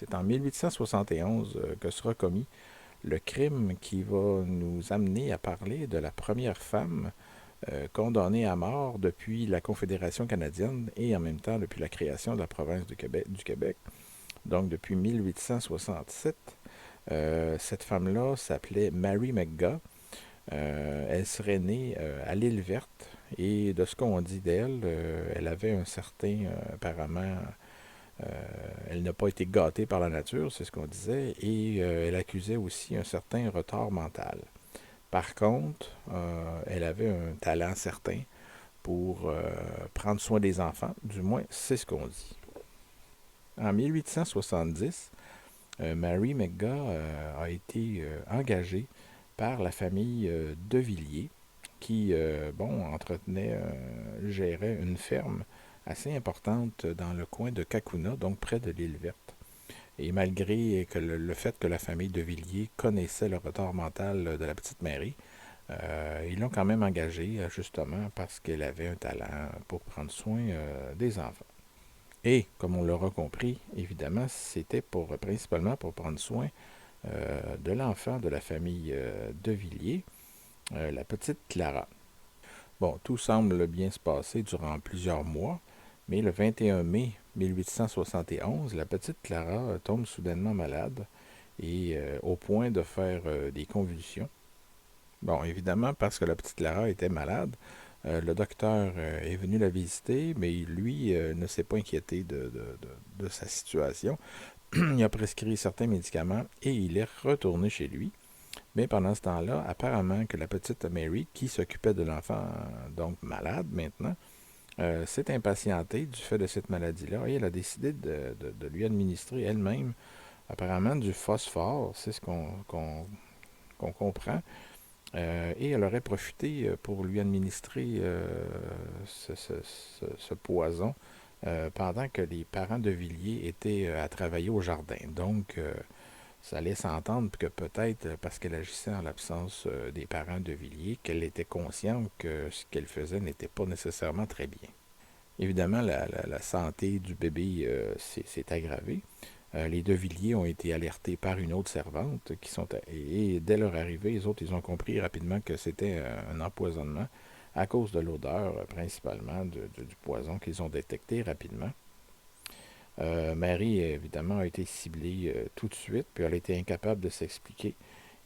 C'est en 1871 que sera commis le crime qui va nous amener à parler de la première femme condamnée à mort depuis la Confédération canadienne et en même temps depuis la création de la province du Québec, donc depuis 1867. Cette femme-là s'appelait Mary McGaw. Elle serait née à l'île Verte et de ce qu'on dit d'elle, elle avait un certain, apparemment, elle n'a pas été gâtée par la nature, c'est ce qu'on disait, et elle accusait aussi un certain retard mental. Par contre, elle avait un talent certain pour prendre soin des enfants, du moins c'est ce qu'on dit. En 1870, Mary McGaw a été engagée par la famille de Villiers, qui, gérait une ferme assez importante dans le coin de Kakuna, donc près de l'île Verte. Et malgré que le fait que la famille de Villiers connaissait le retard mental de la petite Mary, ils l'ont quand même engagée, justement, parce qu'elle avait un talent pour prendre soin des enfants. Et, comme on l'aura compris, évidemment, c'était principalement pour prendre soin de l'enfant de la famille de Villiers, la petite Clara. Bon, tout semble bien se passer durant plusieurs mois, mais le 21 mai 1871, la petite Clara tombe soudainement malade et au point de faire des convulsions. Bon, évidemment, parce que la petite Clara était malade, le docteur est venu la visiter, mais lui ne s'est pas inquiété de sa situation. Il a prescrit certains médicaments et il est retourné chez lui. Mais pendant ce temps-là, apparemment que la petite Mary, qui s'occupait de l'enfant, donc malade maintenant, s'est impatientée du fait de cette maladie-là et elle a décidé de lui administrer elle-même, apparemment, du phosphore, c'est ce qu'on comprend, et elle aurait profité pour lui administrer ce poison pendant que les parents de Villiers étaient à travailler au jardin. Donc, ça laisse entendre que peut-être, parce qu'elle agissait en l'absence des parents de Villiers, qu'elle était consciente que ce qu'elle faisait n'était pas nécessairement très bien. Évidemment, la santé du bébé s'est aggravée. Les deux Villiers ont été alertés par une autre servante et dès leur arrivée, les autres, ils ont compris rapidement que c'était un empoisonnement à cause de l'odeur, principalement du poison qu'ils ont détecté rapidement. Marie, évidemment, a été ciblée tout de suite, puis elle a été incapable de s'expliquer.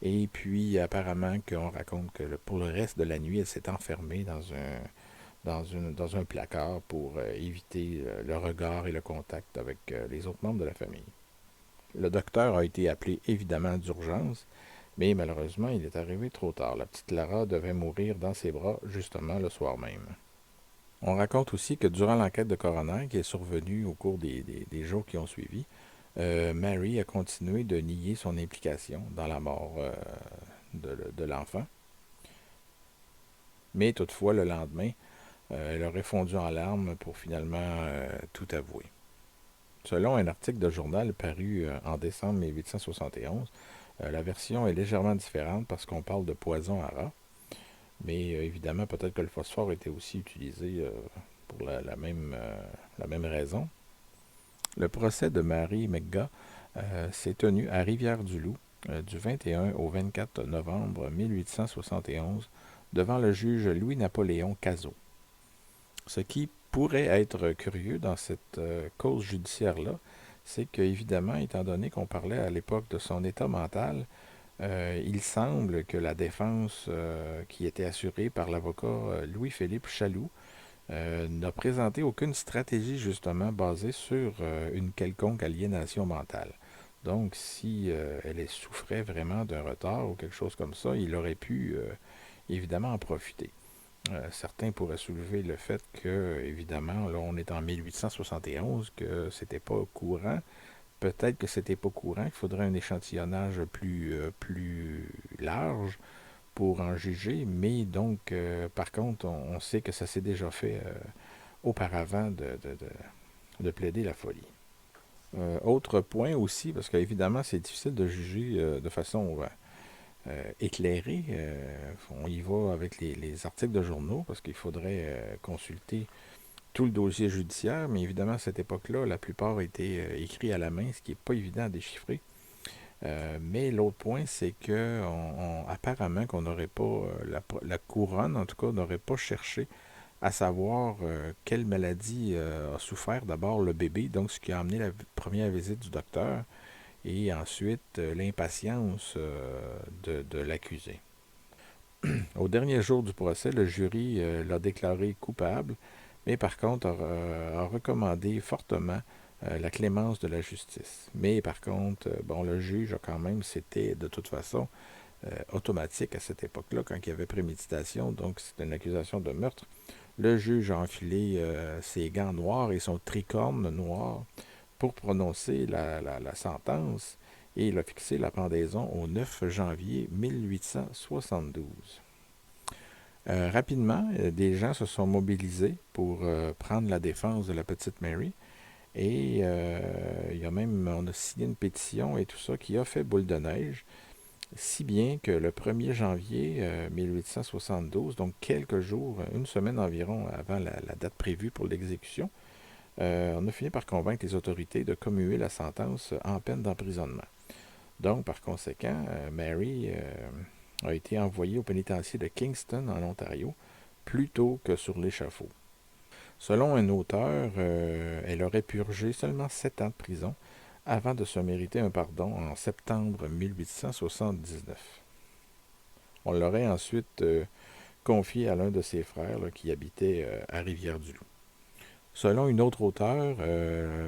Et puis, apparemment, qu'on raconte que pour le reste de la nuit, elle s'est enfermée dans un placard pour éviter le regard et le contact avec les autres membres de la famille. Le docteur a été appelé évidemment d'urgence, mais malheureusement, il est arrivé trop tard. La petite Lara devait mourir dans ses bras justement le soir même. On raconte aussi que durant l'enquête de coroner qui est survenue au cours des jours qui ont suivi, Mary a continué de nier son implication dans la mort de l'enfant. Mais toutefois, le lendemain, elle aurait fondu en larmes pour finalement tout avouer. Selon un article de journal paru en décembre 1871, la version est légèrement différente parce qu'on parle de poison à rats. Mais évidemment, peut-être que le phosphore était aussi utilisé pour la même raison. Le procès de Mary McGaw s'est tenu à Rivière-du-Loup du 21 au 24 novembre 1871 devant le juge Louis-Napoléon Cazot. Ce qui pourrait être curieux dans cette cause judiciaire-là, c'est qu'évidemment, étant donné qu'on parlait à l'époque de son état mental, il semble que la défense qui était assurée par l'avocat Louis-Philippe Chaloux n'a présenté aucune stratégie justement basée sur une quelconque aliénation mentale. Donc, si elle souffrait vraiment d'un retard ou quelque chose comme ça, il aurait pu évidemment en profiter. Certains pourraient soulever le fait que, évidemment, là on est en 1871, que c'était pas courant. Peut-être que c'était pas courant, il faudrait un échantillonnage plus large pour en juger, mais donc, par contre, on sait que ça s'est déjà fait auparavant de plaider la folie. Autre point aussi, parce qu'évidemment, c'est difficile de juger de façon éclairée. On y va avec les articles de journaux, parce qu'il faudrait consulter tout le dossier judiciaire, mais évidemment, à cette époque-là, la plupart étaient écrits à la main, ce qui n'est pas évident à déchiffrer. Mais l'autre point, c'est que apparemment qu'on n'aurait pas, la couronne en tout cas, n'aurait pas cherché à savoir quelle maladie a souffert d'abord le bébé, donc ce qui a amené la première visite du docteur, et ensuite l'impatience de l'accusé. Au dernier jour du procès, le jury l'a déclaré coupable, mais par contre a recommandé fortement la clémence de la justice. Mais par contre, bon, le juge a quand même, c'était de toute façon automatique à cette époque-là, quand il y avait préméditation, donc c'était une accusation de meurtre. Le juge a enfilé ses gants noirs et son tricorne noir pour prononcer la sentence, et il a fixé la pendaison au 9 janvier 1872. Rapidement, des gens se sont mobilisés pour prendre la défense de la petite Mary. Et on a signé une pétition et tout ça qui a fait boule de neige, si bien que le 1er janvier 1872, donc quelques jours, une semaine environ avant la date prévue pour l'exécution, on a fini par convaincre les autorités de commuer la sentence en peine d'emprisonnement. Donc, par conséquent, Mary a été envoyée au pénitencier de Kingston, en Ontario, plutôt que sur l'échafaud. Selon un auteur, elle aurait purgé seulement 7 ans de prison avant de se mériter un pardon en septembre 1879. On l'aurait ensuite confiée à l'un de ses frères là, qui habitait à Rivière-du-Loup. Selon une autre auteure,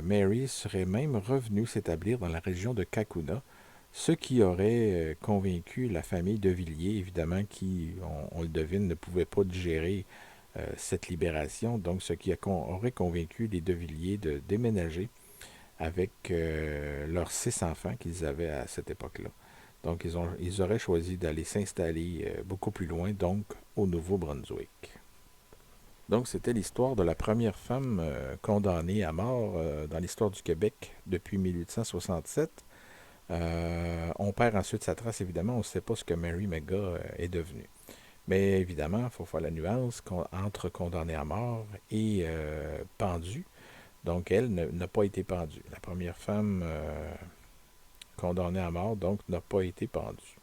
Mary serait même revenue s'établir dans la région de Kakuna, ce qui aurait convaincu la famille de Villiers, évidemment, qui, on le devine, ne pouvait pas digérer cette libération, donc ce qui aurait convaincu les de Villiers de déménager avec leurs 6 enfants qu'ils avaient à cette époque-là. Donc ils auraient choisi d'aller s'installer beaucoup plus loin, donc au Nouveau-Brunswick. Donc c'était l'histoire de la première femme condamnée à mort dans l'histoire du Québec depuis 1867. On perd ensuite sa trace, évidemment, on ne sait pas ce que Mary McGaw est devenue. Mais évidemment, il faut faire la nuance entre condamnée à mort et pendue. Donc elle n'a pas été pendue. La première femme condamnée à mort, donc, n'a pas été pendue.